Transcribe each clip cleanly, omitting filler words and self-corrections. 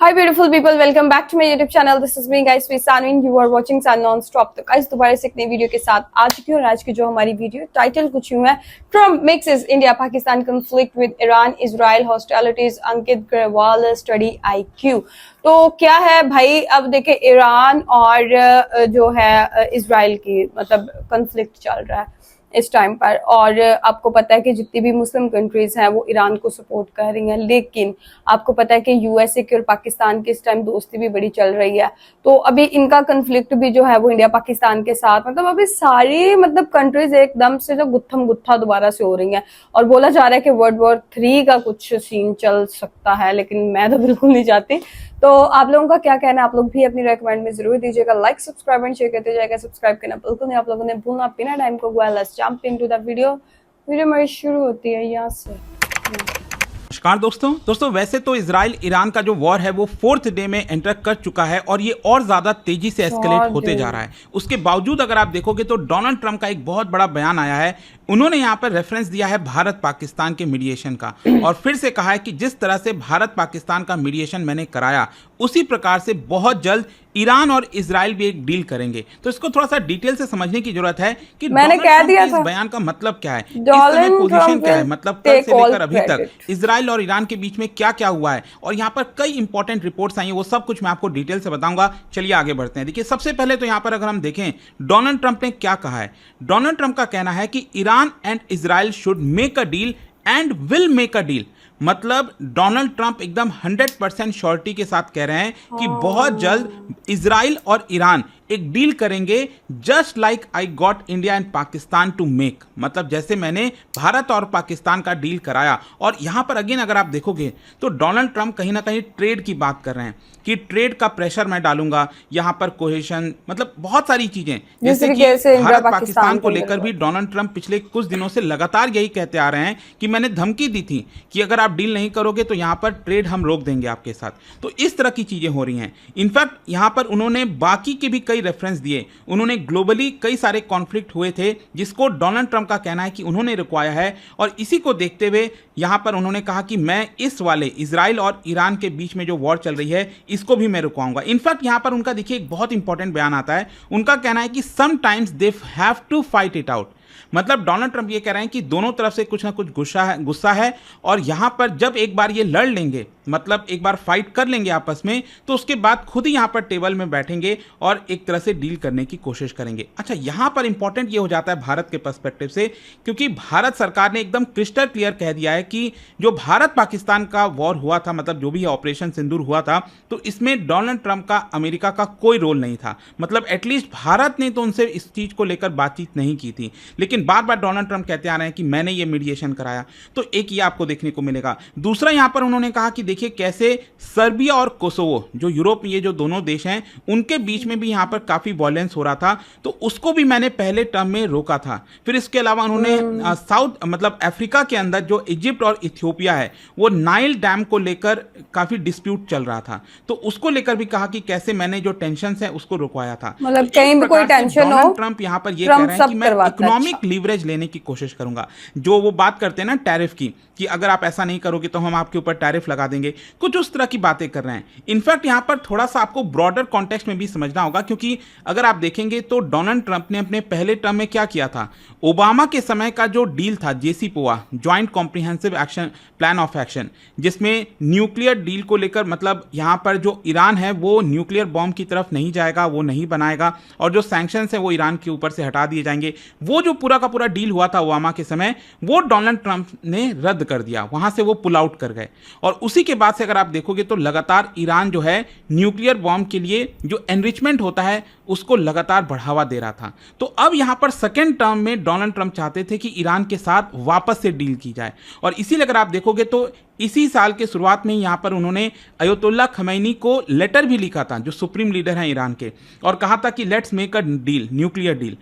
Hi beautiful people, welcome back to my YouTube channel. This is me guys, with Sanwin. You are watching Sun Non-Stop. तो guys दोबारा से एक नई video के साथ आ चुकी हूँ और आज की जो हमारी वीडियो टाइटल कुछ यूं है, Trump mixes India Pakistan conflict with Iran Israel hostilities. Ankit Grewal study IQ. तो क्या है भाई, अब देखे ईरान और जो है इजराइल की मतलब कन्फ्लिक्ट चल रहा है इस टाइम पर, और आपको पता है कि जितनी भी मुस्लिम कंट्रीज हैं वो ईरान को सपोर्ट कर रही हैं, लेकिन आपको पता है कि यूएसए की और पाकिस्तान की इस टाइम दोस्ती भी बड़ी चल रही है। तो अभी इनका कन्फ्लिक्ट भी जो है वो इंडिया पाकिस्तान के साथ, मतलब अभी सारी मतलब कंट्रीज एकदम से जो गुत्थम गुत्था दोबारा से हो रही हैं, और बोला जा रहा है कि वर्ल्ड वॉर 3 का कुछ सीन चल सकता है, लेकिन मैं तो बिल्कुल नहीं चाहती। तो आप लोगों का क्या कहना है, आप लोग भी अपनी रेकमेंड में जरूर दीजिएगा। लाइक सब्सक्राइब एंड शेयर करते जाएगा, सब्सक्राइब करना बिल्कुल नहीं आप लोगों ने भूलना। बिना टाइम को go, let's jump into the video हमारी शुरू होती है यहाँ से। नमस्कार दोस्तों वैसे तो इजराइल ईरान का जो वॉर है वो 4th डे में एंटर कर चुका है और ये और ज्यादा तेजी से एस्केलेट होते जा रहा है। उसके बावजूद अगर आप देखोगे तो डोनाल्ड ट्रंप का एक बहुत बड़ा बयान आया है। उन्होंने यहाँ पर रेफरेंस दिया है भारत पाकिस्तान के मीडिएशन का, और फिर से कहा है कि जिस तरह से भारत पाकिस्तान का मीडिएशन मैंने कराया उसी प्रकार से बहुत जल्द ईरान और इजराइल भी एक डील करेंगे। तो इसको थोड़ा सा डिटेल से समझने की जरूरत है कि मैंने कह दिया इस था बयान का मतलब क्या है, इस समय पोजीशन क्या है, मतलब कल से लेकर अभी तक इजराइल और ईरान के बीच में क्या क्या हुआ है, और यहाँ पर कई इंपॉर्टेंट रिपोर्ट्स आई हैं, वो सब कुछ मैं आपको डिटेल से बताऊंगा। चलिए आगे बढ़ते हैं। देखिए सबसे पहले तो यहाँ पर अगर हम देखें डोनाल्ड ट्रंप ने क्या कहा है। डोनाल्ड ट्रंप का कहना है कि Iran and Israel should make a deal and will make a deal. मतलब डोनाल्ड ट्रंप एकदम 100% श्योरिटी के साथ कह रहे हैं कि बहुत जल्द इजराइल और ईरान एक डील करेंगे, just like I got India and Pakistan to make. मतलब जैसे मैंने भारत और पाकिस्तान का डील कराया। और यहां पर अगेन अगर आप देखोगे तो डोनाल्ड ट्रंप कहीं ना कहीं ट्रेड की बात कर रहे हैं कि ट्रेड का प्रेशर मैं डालूंगा, यहां पर कोहेशन, मतलब बहुत सारी चीजें जैसे कि भारत पाकिस्तान को लेकर भी डोनाल्ड ट्रंप पिछले कुछ दिनों से लगातार यही कहते आ रहे हैं कि मैंने धमकी दी थी कि अगर आप डील नहीं करोगे तो यहां पर ट्रेड हम रोक देंगे आपके साथ। तो इस तरह की चीजें हो रही हैं। इनफैक्ट यहां पर उन्होंने बाकी के भी कई रेफरेंस दिए। उन्होंने ग्लोबली कई सारे कॉन्फ्लिक्ट हुए थे जिसको डोनाल्ड ट्रंप का कहना है कि उन्होंने रुकवाया है, और इसी को देखते हुए यहां पर उन्होंने कहा कि मैं इस वाले इजराइल और ईरान के बीच में जो वॉर चल रही है इसको भी मैं रुकवाऊंगा। इनफैक्ट यहां पर उनका देखिए एक बहुत इंपॉर्टेंट बयान आता है। उनका कहना है कि sometimes they have to fight it out. मतलब डोनाल्ड ट्रंप ये कह रहे हैं कि दोनों तरफ से कुछ ना कुछ गुस्सा है, और यहां पर जब एक बार ये लड़ लेंगे, मतलब एक बार फाइट कर लेंगे आपस में, तो उसके बाद खुद ही यहां पर टेबल में बैठेंगे और एक तरह से डील करने की कोशिश करेंगे। अच्छा, यहां पर इंपॉर्टेंट ये हो जाता है भारत के पर्सपेक्टिव से, क्योंकि भारत सरकार ने एकदम क्रिस्टल क्लियर कह दिया है कि जो भारत पाकिस्तान का वॉर हुआ था, मतलब जो भी ऑपरेशन सिंदूर हुआ था, तो इसमें डोनाल्ड ट्रंप का अमेरिका का कोई रोल नहीं था। मतलब एटलीस्ट भारत ने तो उनसे इस चीज को लेकर बातचीत नहीं की थी, लेकिन बार बार डोनाल्ड ट्रंप कहते आ रहे हैं कि मैंने ये मीडिएशन कराया। तो एक ये आपको देखने को मिलेगा। दूसरा यहां पर उन्होंने कहा कि देखिए कैसे सर्बिया और कोसोवो, जो यूरोप में ये जो दोनों देश हैं, उनके बीच में भी यहां पर काफी वॉयलेंस हो रहा था, तो उसको भी मैंने पहले टर्म में रोका था। फिर इसके अलावा उन्होंने साउथ मतलब अफ्रीका के अंदर जो इजिप्ट और इथियोपिया है, वो नाइल डैम को लेकर काफी डिस्प्यूट चल रहा था, तो उसको लेकर भी कहा कि कैसे मैंने जो टेंशन है उसको रुकवाया था। मतलब कहीं भी कोई टेंशन हो, ट्रंप यहां पर ये कह रहे हैं कि मैं इकोनॉमिक लीवरेज लेने की कोशिश करूंगा। जो वो बात करते हैं ना टैरिफ की, कि अगर आप ऐसा नहीं करोगे तो हम आपके ऊपर टैरिफ लगा देंगे, कुछ उस तरह की बातें कर रहे हैं। इनफैक्ट यहां पर थोड़ा सा आपको ब्रॉडर कॉन्टेक्स्ट में भी समझना होगा, क्योंकि अगर आप देखेंगे तो डोनाल्ड ट्रंप ने अपने पहले टर्म में क्या किया था। ओबामा के समय का जो डील था JCPOA, joint comprehensive action plan of action, जिसमें न्यूक्लियर डील को लेकर, मतलब यहां पर जो ईरान है वो न्यूक्लियर बॉम्ब की तरफ नहीं जाएगा, वो नहीं बनाएगा, और जो सैंक्शंस है वो ईरान के ऊपर से हटा दिए जाएंगे। वो जो पूरा का पूरा डील हुआ था ओबामा के समय, वो डोनाल्ड ट्रंप ने रद्द कर दिया, वहां से वो पुल आउट कर गए। और उसी के बाद से अगर आप देखोगे तो लगातार ईरान जो है न्यूक्लियर बॉम्ब के लिए जो एनरिचमेंट होता है उसको लगातार बढ़ावा दे रहा था। तो अब यहां पर सेकेंड टर्म में डोनाल्ड ट्रंप चाहते थे कि ईरान के साथ वापस से डील की जाए, और इसीलिए अगर आप देखोगे तो इसी साल के शुरुआत में यहां पर उन्होंने अयतुल्ला खमैनी को लेटर भी लिखा था, जो सुप्रीम लीडर हैं ईरान के, और कहा था कि let's make a deal, nuclear deal.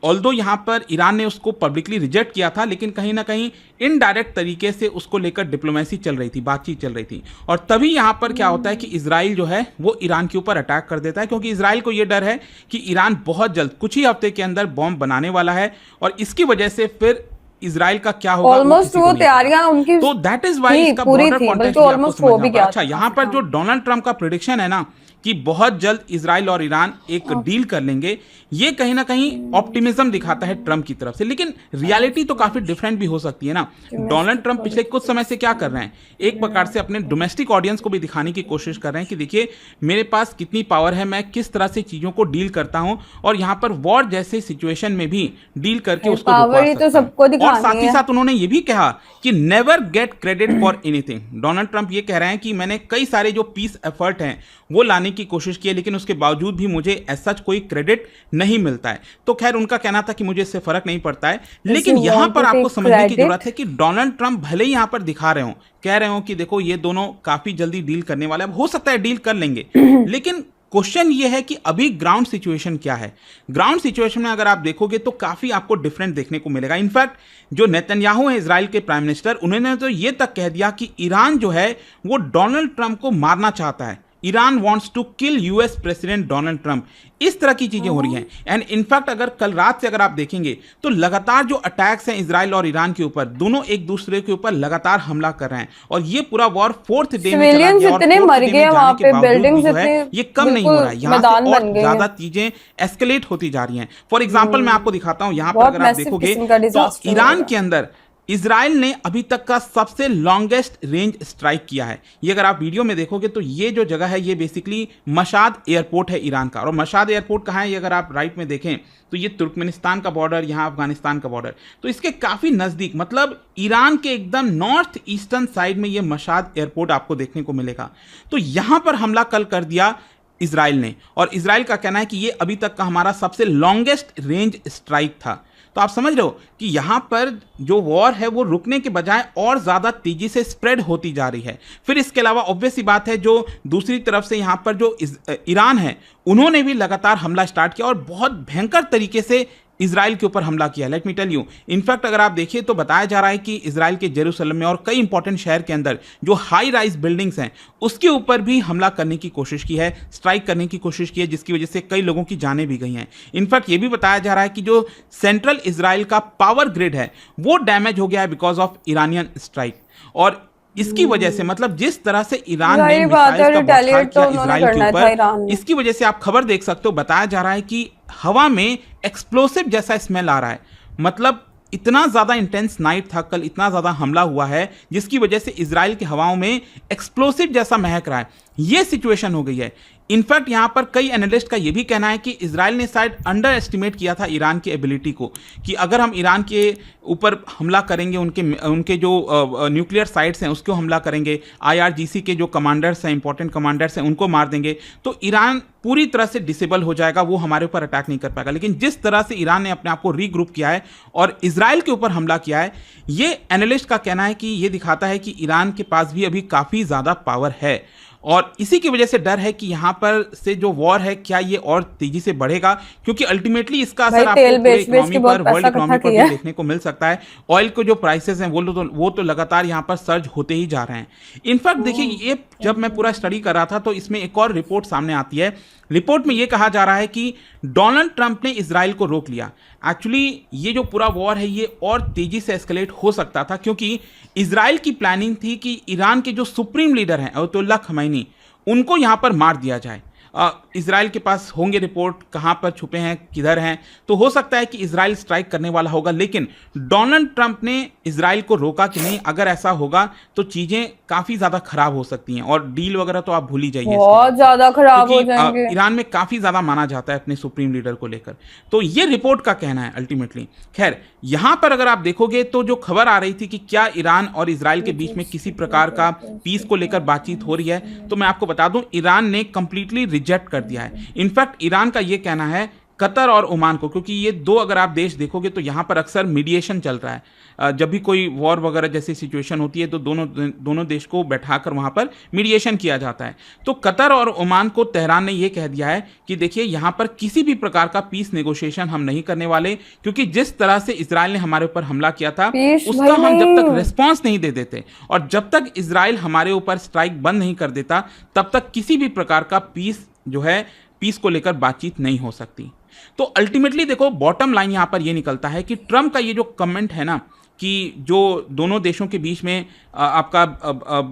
Although यहां पर ईरान ने उसको पब्लिकली रिजेक्ट किया था, लेकिन कहीं ना कहीं इनडायरेक्ट तरीके से उसको लेकर डिप्लोमेसी चल रही थी, बातचीत चल रही थी। और तभी यहां पर क्या होता है कि इजराइल जो है वो ईरान के ऊपर अटैक कर देता है, क्योंकि इजराइल को यह डर है कि ईरान बहुत जल्द कुछ ही हफ्ते के अंदर बॉम्ब बनाने वाला है, और इसकी वजह से फिर इजराइल का क्या होगा, ऑलमोस्ट वो तैयारियां उनकी, तो दैट इज वाई इसका ब्रॉडर कॉन्टेक्स्ट ऑलमोस्ट हो भी गया। अच्छा, यहाँ पर जो डोनाल्ड ट्रंप का प्रेडिक्शन है ना कि बहुत जल्द इजराइल और ईरान एक डील कर लेंगे, ये कहीं ना कहीं ऑप्टिमिज्म दिखाता है ट्रंप की तरफ से, लेकिन रियलिटी तो काफी डिफरेंट भी हो सकती है ना। डोनाल्ड ट्रंप पिछले कुछ समय से क्या कर रहे हैं, एक प्रकार से अपने डोमेस्टिक ऑडियंस को भी दिखाने की कोशिश कर रहे हैं कि देखिए मेरे पास कितनी पावर है, मैं किस तरह से चीजों को डील करता हूं, और यहाँ पर वॉर जैसे सिचुएशन में भी डील करके उसको रुकवा सकता हूं। और साथ ही साथ उन्होंने ये भी कहा कि never get credit for anything. Donald Trump ये कह रहे हैं कि मैंने कई सारे जो पीस एफर्ट हैं वो लाने की कोशिश की है, लेकिन उसके बावजूद भी मुझे ऐसा कोई क्रेडिट नहीं मिलता है। तो खैर उनका कहना था कि मुझे इससे फर्क नहीं पड़ता है, लेकिन यहां पर आपको समझने की जरूरत है कि डोनाल्ड ट्रंप भले ही यहां पर दिखा रहे हो, कह रहे हो कि देखो ये दोनों काफी जल्दी डील करने वाले हैं, हो सकता है डील कर लेंगे, लेकिन क्वेश्चन ये है कि अभी ग्राउंड सिचुएशन क्या है। ग्राउंड सिचुएशन में अगर आप देखोगे तो काफी आपको डिफरेंट देखने को मिलेगा। इनफैक्ट जो नेतन्याहू है इजराइल के प्राइम मिनिस्टर, उन्होंने तो ये तक कह दिया कि ईरान जो है वो डोनाल्ड ट्रंप को मारना चाहता है। Iran wants to kill US president Donald Trump. इस तरह की चीजें हो रही हैं। एंड इनफैक्ट अगर कल रात से अगर आप देखेंगे तो लगातार जो अटैक्स हैं इजराइल और ईरान के ऊपर, दोनों एक दूसरे के ऊपर लगातार हमला कर रहे हैं, और ये पूरा वॉर 4th डे में चला गया, और 4th डे में जाने के बावजूद जो है ये कम नहीं हो रहा है, यहाँ से और ज्यादा चीजें एस्केलेट होती जा रही हैं। फॉर एग्जाम्पल मैं आपको दिखाता हूँ, यहाँ पर अगर आप देखोगे तो ईरान के अंदर इजराइल ने अभी तक का सबसे लॉन्गेस्ट रेंज स्ट्राइक किया है। ये अगर आप वीडियो में देखोगे तो ये जो जगह है ये बेसिकली मशाद एयरपोर्ट है ईरान का, और मशाद एयरपोर्ट कहाँ है, ये अगर आप राइट में देखें तो ये तुर्कमेनिस्तान का बॉर्डर, यहाँ अफगानिस्तान का बॉर्डर, तो इसके काफी नजदीक, मतलब ईरान के एकदम नॉर्थ ईस्टर्न साइड में ये मशाद एयरपोर्ट आपको देखने को मिलेगा। तो यहां पर हमला कल कर दिया इजराइल ने, और इजराइल का कहना है कि ये अभी तक का हमारा सबसे लॉन्गेस्ट रेंज स्ट्राइक था। तो आप समझ रहे हो कि यहाँ पर जो वॉर है वो रुकने के बजाय और ज़्यादा तेज़ी से स्प्रेड होती जा रही है। फिर इसके अलावा ऑब्वियस ही बात है, जो दूसरी तरफ से यहाँ पर जो ईरान है उन्होंने भी लगातार हमला स्टार्ट किया और बहुत भयंकर तरीके से इजराइल के ऊपर हमला किया। Let me tell you, in fact अगर आप देखिए तो बताया जा रहा है कि इजराइल के जेरूसलम में और कई इंपॉर्टेंट शहर के अंदर जो हाई राइज बिल्डिंग्स हैं उसके ऊपर भी हमला करने की कोशिश की है, स्ट्राइक करने की कोशिश की है, जिसकी वजह से कई लोगों की जानें भी गई हैं। इनफैक्ट ये भी बताया जा रहा है कि जो सेंट्रल इजराइल का पावर ग्रिड है वो डैमेज हो गया है बिकॉज ऑफ ईरानियन स्ट्राइक, और इसकी वजह से मतलब जिस तरह से ईरान ने मिसाइल्स का बौछार किया इजराइल के ऊपर, इसकी वजह से आप खबर देख सकते हो, बताया जा रहा है कि हवा में एक्सप्लोसिव जैसा स्मेल आ रहा है। मतलब इतना ज़्यादा इंटेंस नाइट था कल, इतना ज़्यादा हमला हुआ है जिसकी वजह से इजराइल की हवाओं में एक्सप्लोसिव जैसा महक रहा है। ये सिचुएशन हो गई है। इनफैक्ट यहाँ पर कई एनालिस्ट का यह भी कहना है कि इजराइल ने शायद अंडर एस्टिमेट किया था ईरान की एबिलिटी को, कि अगर हम ईरान के ऊपर हमला करेंगे, उनके जो न्यूक्लियर साइट्स हैं उसको हमला करेंगे, IRGC के जो कमांडर्स हैं, इंपॉर्टेंट कमांडर्स हैं, उनको मार देंगे तो ईरान पूरी तरह से डिसेबल हो जाएगा, वो हमारे ऊपर अटैक नहीं कर पाएगा। लेकिन जिस तरह से ईरान ने अपने आप को रीग्रुप किया है और इजराइल के ऊपर हमला किया है, ये एनालिस्ट का कहना है कि ये दिखाता है कि ईरान के पास भी अभी काफ़ी ज़्यादा पावर है, और इसी की वजह से डर है कि यहाँ पर से जो वॉर है क्या ये और तेजी से बढ़ेगा, क्योंकि अल्टीमेटली इसका असर आपको पूरे इकोनॉमी पर, वर्ल्ड इकोनॉमी पर भी देखने को मिल सकता है। ऑयल के जो प्राइसेस हैं वो तो लगातार यहाँ पर सर्ज होते ही जा रहे हैं। इनफैक्ट देखिए, ये जब मैं पूरा स्टडी कर रहा था तो इसमें एक और रिपोर्ट सामने आती है। रिपोर्ट में ये कहा जा रहा है कि डोनाल्ड ट्रंप ने इजराइल को रोक लिया। एक्चुअली ये जो पूरा वॉर है ये और तेजी से एस्केलेट हो सकता था, क्योंकि इजराइल की प्लानिंग थी कि ईरान के जो सुप्रीम लीडर हैं अयतुल्लाह खमैनी, उनको यहाँ पर मार दिया जाए। इजराइल के पास होंगे रिपोर्ट कहाँ पर छुपे हैं, किधर हैं, तो हो सकता है कि इजराइल स्ट्राइक करने वाला होगा। लेकिन डोनाल्ड ट्रंप ने इजराइल को रोका कि नहीं, अगर ऐसा होगा तो चीजें काफी ज्यादा खराब हो सकती हैं, और डील वगैरह तो आप भूल ही जाइए, बहुत ज्यादा खराब हो जाएंगे। ईरान में काफी ज्यादा माना जाता है अपने सुप्रीम लीडर को लेकर, तो ये रिपोर्ट का कहना है अल्टीमेटली। खैर यहां पर अगर आप देखोगे तो जो खबर आ रही थी कि क्या ईरान और इजराइल के बीच में किसी प्रकार का पीस को लेकर बातचीत हो रही है, तो मैं आपको बता दूं ईरान ने कंप्लीटली रिजेक्ट कर दिया है। इनफैक्ट ईरान का ये कहना है कतर और ओमान को, क्योंकि ये दो अगर आप देश देखोगे तो यहाँ पर अक्सर मीडिएशन चल रहा है। जब भी कोई वॉर वगैरह जैसी सिचुएशन होती है तो दोनों देश को बैठाकर वहाँ पर मीडिएशन किया जाता है। तो कतर और ओमान को तेहरान ने ये कह दिया है कि देखिए यहाँ पर किसी भी प्रकार का पीस नेगोशिएशन हम नहीं करने वाले, क्योंकि जिस तरह से इजराइल ने हमारे ऊपर हमला किया था उसका हम जब तक रिस्पॉन्स नहीं दे देते और जब तक इजराइल हमारे ऊपर स्ट्राइक बंद नहीं कर देता तब तक किसी भी प्रकार का पीस को लेकर बातचीत नहीं हो सकती। तो अल्टीमेटली देखो, बॉटम लाइन यहां पर यह निकलता है कि ट्रंप का ये जो कमेंट है ना, कि जो दोनों देशों के बीच में आपका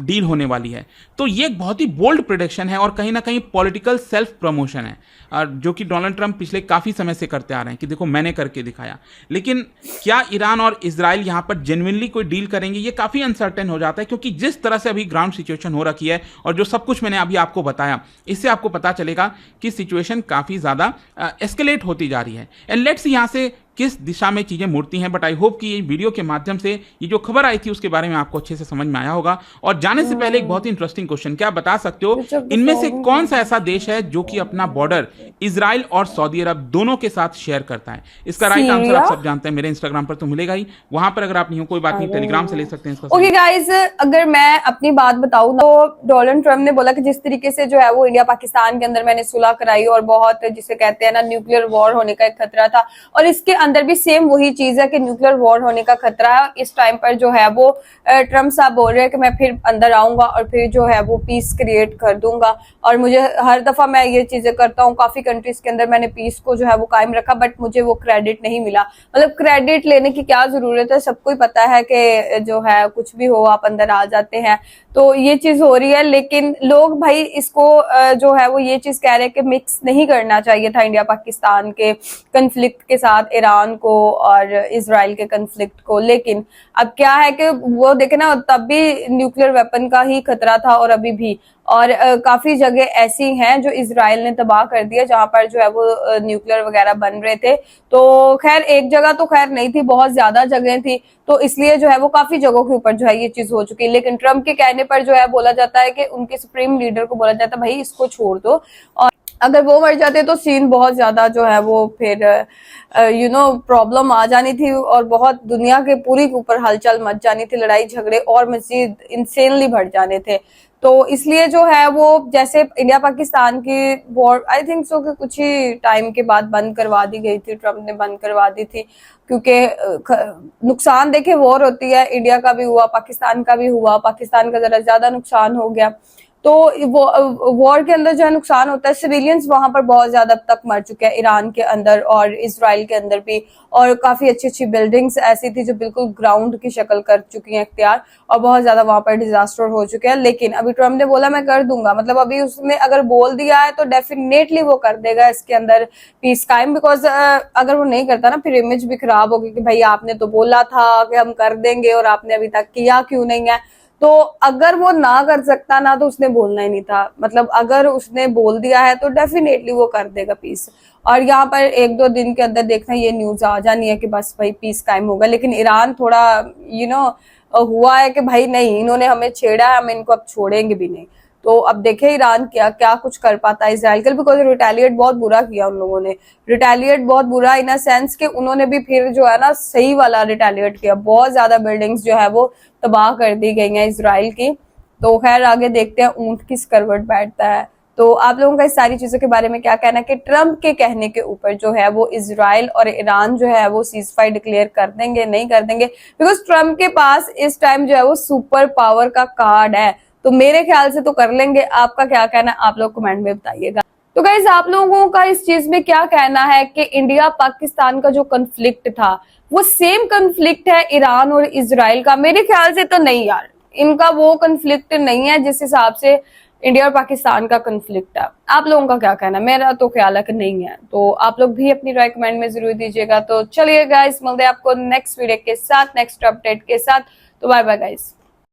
डील होने वाली है। तो ये एक बहुत ही बोल्ड प्रेडिक्शन है और कहीं ना कहीं पॉलिटिकल सेल्फ प्रमोशन है, जो कि डोनाल्ड ट्रंप पिछले काफ़ी समय से करते आ रहे हैं कि देखो मैंने करके दिखाया। लेकिन क्या ईरान और इजराइल यहाँ पर जेन्युइनली कोई डील करेंगे, ये काफ़ी अनसर्टेन हो जाता है, क्योंकि जिस तरह से अभी ग्राउंड सिचुएशन हो रखी है और जो सब कुछ मैंने अभी आपको बताया, इससे आपको पता चलेगा कि सिचुएशन काफ़ी ज़्यादा एस्केलेट होती जा रही है। एंड लेट्स यहाँ से किस दिशा में चीज़ें मुड़ती हैं। बट आई होप कि ये वीडियो के माध्यम से ये जो खबर आई थी उसके बारे में आपको अच्छे से समझ में आया होगा। और जाने से पहले एक बहुत ही इंटरेस्टिंग क्वेश्चन, क्या बता सकते हो इनमें से कौन सा ऐसा देश है जो कि अपना बॉर्डर इजराइल और सऊदी अरब दोनों के साथ शेयर करता है? इसका राइट आंसर आप सब जानते हैं, मेरे इंस्टाग्राम पर तो मिलेगा ही, वहां पर अगर आप नहीं हो कोई बात नहीं, टेलीग्राम से ले सकते हैं इसका। ओके गाइस, अगर मैं अपनी बात बताऊं तो डोनाल्ड ट्रंप ने बोला कि जिस तरीके से जो है वो इंडिया पाकिस्तान के अंदर मैंने सुलह कराई और बहुत जिसे कहते हैं ना न्यूक्लियर वॉर होने का एक खतरा था, और इसके अंदर भी सेम वही चीज है कि न्यूक्लियर वॉर होने का खतरा है। इस टाइम पर जो है वो ट्रंप साहब बोल रहे हैं कि मैं फिर अंदर आऊंगा और फिर जो है वो पीस क्रिएट कर दूंगा, और मुझे हर दफा मैं ये चीजें करता हूँ, काफी कंट्रीज के अंदर मैंने पीस को जो है वो कायम रखा, बट मुझे वो क्रेडिट नहीं मिला। मतलब क्रेडिट लेने की क्या जरूरत है, सबको ही पता है कि जो है कुछ भी हो आप अंदर आ जाते हैं, तो ये चीज हो रही है। लेकिन लोग भाई इसको जो है वो ये चीज कह रहे हैं कि मिक्स नहीं करना चाहिए था इंडिया पाकिस्तान के कन्फ्लिक्ट के साथ ईरान को और इजराइल के कन्फ्लिक्ट को। लेकिन अब क्या है कि वो देखे ना, तब भी न्यूक्लियर वेपन का ही खतरा था और अभी भी, और काफी जगह ऐसी हैं जो इजराइल ने तबाह कर दिया जहां पर जो है वो न्यूक्लियर वगैरह बन रहे थे। तो खैर एक जगह तो खैर नहीं थी, बहुत ज्यादा जगह थी, तो इसलिए जो है वो काफी जगहों के ऊपर जो है ये चीज हो चुकी है। लेकिन ट्रम्प के कहने पर जो है बोला जाता है कि उनके सुप्रीम लीडर को बोला जाता है भाई इसको छोड़ दो, और अगर वो मर जाते तो सीन बहुत ज्यादा जो है वो फिर प्रॉब्लम आ जानी थी और बहुत दुनिया के पूरी के ऊपर हलचल मच जानी थी, लड़ाई झगड़े और मजीद इंसेनली बढ़ जाने थे। तो इसलिए जो है वो जैसे इंडिया पाकिस्तान की वॉर आई थिंक सो कि कुछ ही टाइम के बाद बंद करवा दी गई थी, ट्रम्प ने बंद करवा दी थी, क्योंकि नुकसान देखे वॉर होती है, इंडिया का भी हुआ, पाकिस्तान का भी हुआ, पाकिस्तान का जरा ज्यादा नुकसान हो गया। तो वो वॉर के अंदर जो है नुकसान होता है, सिविलियंस वहां पर बहुत ज्यादा अब तक मर चुके हैं, ईरान के अंदर और इजराइल के अंदर भी, और काफी अच्छी अच्छी बिल्डिंग्स ऐसी थी जो बिल्कुल ग्राउंड की शक्ल कर चुकी हैं इख्तियार, और बहुत ज्यादा वहां पर डिजास्टर हो चुके हैं। लेकिन अभी ट्रम्प ने बोला मैं कर दूंगा, मतलब अभी उसने अगर बोल दिया है तो डेफिनेटली वो कर देगा इसके अंदर पीस कायम, बिकॉज अगर वो नहीं करता ना फिर इमेज भी खराब होगी कि भाई आपने तो बोला था कि हम कर देंगे और आपने अभी तक किया क्यों नहीं है। तो अगर वो ना कर सकता ना तो उसने बोलना ही नहीं था, मतलब अगर उसने बोल दिया है तो डेफिनेटली वो कर देगा पीस। और यहाँ पर एक दो दिन के अंदर देखना ये न्यूज आ जानी है कि बस भाई पीस कायम होगा। लेकिन ईरान थोड़ा हुआ है कि भाई नहीं, इन्होंने हमें छेड़ा है, हम इनको अब छोड़ेंगे भी नहीं। तो अब देखे ईरान क्या क्या कुछ कर पाता है इजराइल के, बिकॉज रिटेलिएट बहुत बुरा किया उन लोगों ने, रिटेलिएट बहुत बुरा इन अ सेंस कि उन्होंने भी फिर जो है ना सही वाला रिटेलिएट किया, बहुत ज्यादा बिल्डिंग्स जो है वो तबाह कर दी गई हैं इजराइल की। तो खैर आगे देखते हैं ऊंट किस करवट बैठता है। तो आप लोगों का इस सारी चीजों के बारे में क्या कहना है कि ट्रम्प के कहने के ऊपर जो है वो इजराइल और ईरान जो है वो सीज फायर डिक्लेयर कर देंगे नहीं कर देंगे? बिकॉज ट्रम्प के पास इस टाइम जो है वो सुपर पावर का कार्ड है, तो मेरे ख्याल से तो कर लेंगे। आपका क्या कहना है आप लोग कमेंट में बताइएगा। तो गाइस आप लोगों का इस चीज में क्या कहना है कि इंडिया पाकिस्तान का जो कन्फ्लिक्ट था वो सेम कन्फ्लिक्ट है ईरान और इजराइल का? मेरे ख्याल से तो नहीं यार, इनका वो कन्फ्लिक्ट नहीं है जिस हिसाब से इंडिया और पाकिस्तान का कन्फ्लिक्ट है। आप लोगों का क्या कहना है? मेरा तो ख्याल है कि नहीं है। तो आप लोग भी अपनी राय कमेंट में जरूर दीजिएगा। तो चलिए गाइस मिलते हैं आपको नेक्स्ट वीडियो के साथ, नेक्स्ट अपडेट के साथ। तो बाय बाय गाइस।